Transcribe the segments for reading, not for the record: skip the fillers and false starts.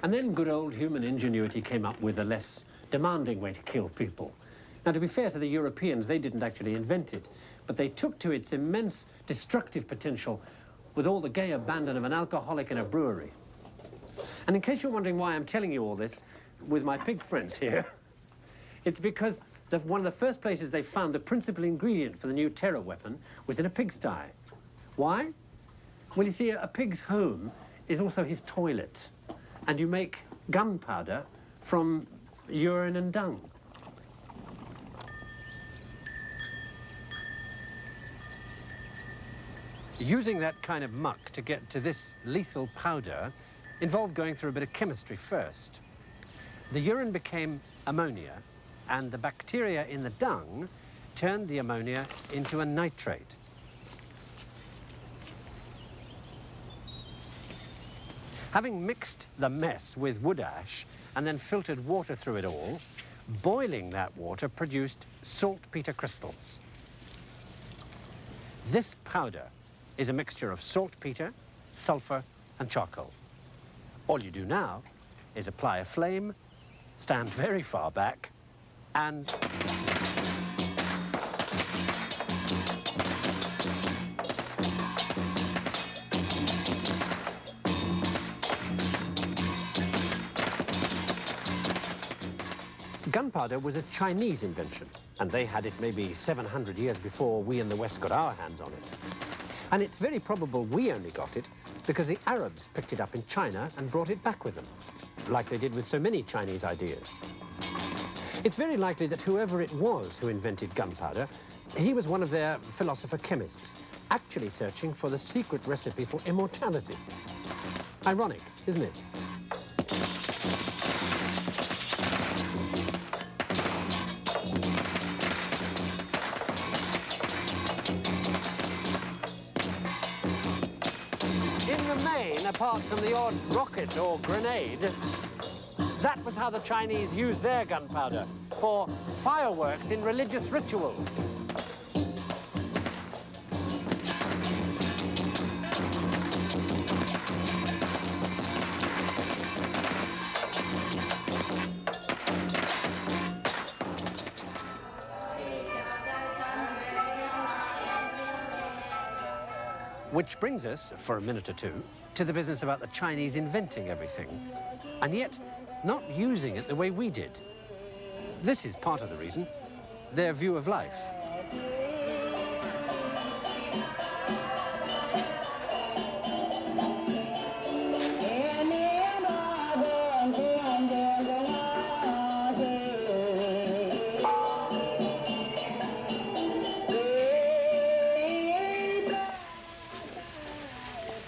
And then good old human ingenuity came up with a less demanding way to kill people. Now, to be fair to the Europeans, they didn't actually invent it, but they took to its immense destructive potential with all the gay abandon of an alcoholic in a brewery. And in case you're wondering why I'm telling you all this with my pig friends here, it's because one of the first places they found the principal ingredient for the new terror weapon was in a pigsty. Why? Well, you see, a pig's home is also his toilet, and you make gunpowder from urine and dung. Using that kind of muck to get to this lethal powder involved going through a bit of chemistry first. The urine became ammonia, and the bacteria in the dung turned the ammonia into a nitrate. Having mixed the mess with wood ash and then filtered water through it all, boiling that water produced saltpeter crystals. This powder is a mixture of saltpeter, sulfur, and charcoal. All you do now is apply a flame, stand very far back, and gunpowder was a Chinese invention, and they had it maybe 700 years before we in the West got our hands on it. And it's very probable we only got it because the Arabs picked it up in China and brought it back with them, like they did with so many Chinese ideas. It's very likely that whoever it was who invented gunpowder, he was one of their philosopher chemists, actually searching for the secret recipe for immortality. Ironic, isn't it? Apart from the odd rocket or grenade, that was how the Chinese used their gunpowder, for fireworks in religious rituals. Which brings us, for a minute or two, to the business about the Chinese inventing everything, and yet not using it the way we did. This is part of the reason, their view of life.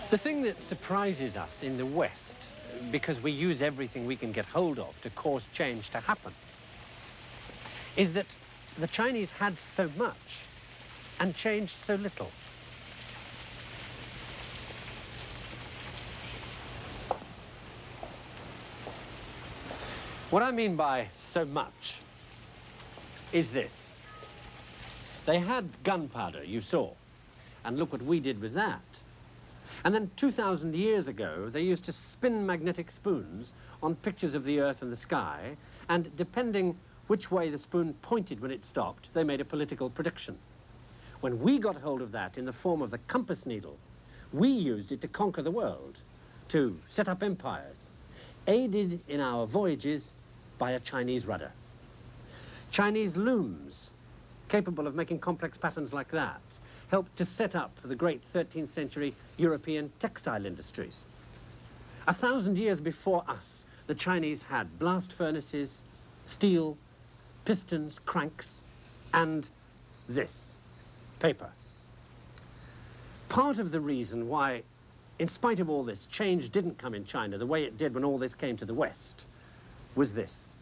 The thing that surprises us in the West, because we use everything we can get hold of to cause change to happen, is that the Chinese had so much and changed so little. What I mean by so much is this. They had gunpowder, you saw, and look what we did with that. And then 2,000 years ago, they used to spin magnetic spoons on pictures of the earth and the sky, and depending which way the spoon pointed when it stopped, they made a political prediction. When we got hold of that in the form of the compass needle, we used it to conquer the world, to set up empires, aided in our voyages by a Chinese rudder. Chinese looms, capable of making complex patterns like that, helped to set up the great 13th century European textile industries. 1,000 years before us, the Chinese had blast furnaces, steel, pistons, cranks, and this, paper. Part of the reason why, in spite of all this, change didn't come in China the way it did when all this came to the West was this.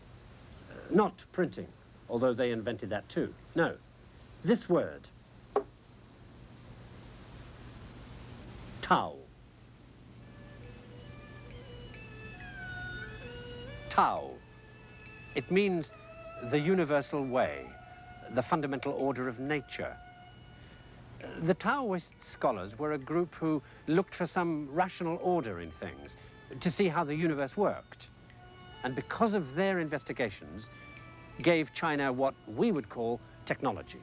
Not printing, although they invented that too. No, this word. Tao. Tao. It means the universal way, the fundamental order of nature. The Taoist scholars were a group who looked for some rational order in things, to see how the universe worked. And because of their investigations, gave China what we would call technology.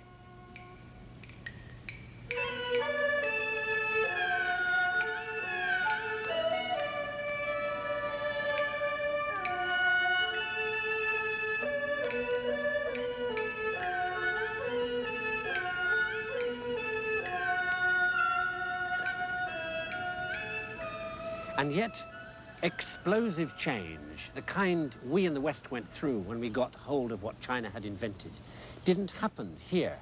And yet, explosive change, the kind we in the West went through when we got hold of what China had invented, didn't happen here.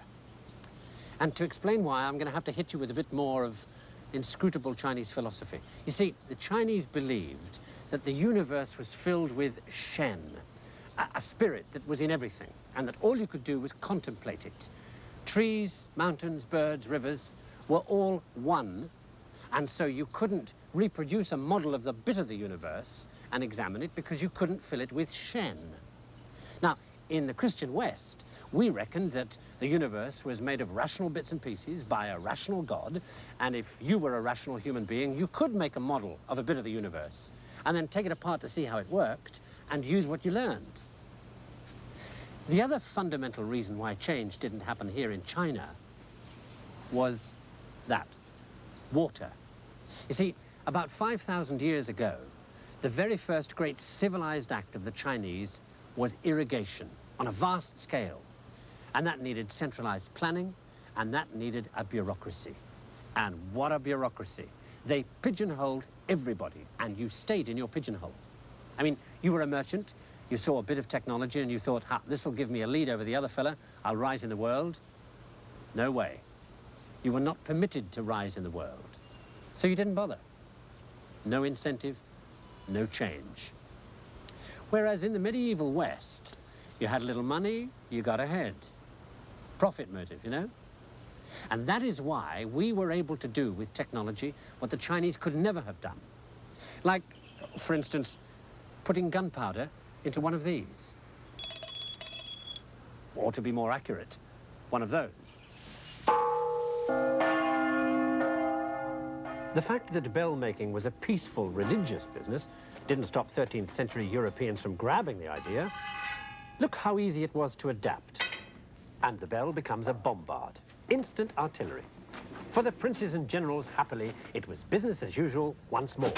And to explain why, I'm going to have to hit you with a bit more of inscrutable Chinese philosophy. You see, the Chinese believed that the universe was filled with Shen, a spirit that was in everything, and that all you could do was contemplate it. Trees, mountains, birds, rivers were all one, and so you couldn't reproduce a model of the bit of the universe and examine it because you couldn't fill it with Shen. Now, in the Christian West, we reckoned that the universe was made of rational bits and pieces by a rational God, and if you were a rational human being, you could make a model of a bit of the universe and then take it apart to see how it worked and use what you learned. The other fundamental reason why change didn't happen here in China was that: water. You see, about 5,000 years ago, the very first great civilized act of the Chinese was irrigation on a vast scale. And that needed centralized planning, and that needed a bureaucracy. And what a bureaucracy. They pigeonholed everybody, and you stayed in your pigeonhole. I mean, you were a merchant, you saw a bit of technology, and you thought, ha, this will give me a lead over the other fella, I'll rise in the world. No way. You were not permitted to rise in the world. So you didn't bother. No incentive, no change. Whereas in the medieval West, you had a little money, you got ahead. Profit motive, you know? And that is why we were able to do with technology what the Chinese could never have done. Like, for instance, putting gunpowder into one of these. Or to be more accurate, one of those. The fact that bell making was a peaceful religious business didn't stop 13th century Europeans from grabbing the idea. Look how easy it was to adapt. And the bell becomes a bombard, instant artillery. For the princes and generals, happily, it was business as usual once more.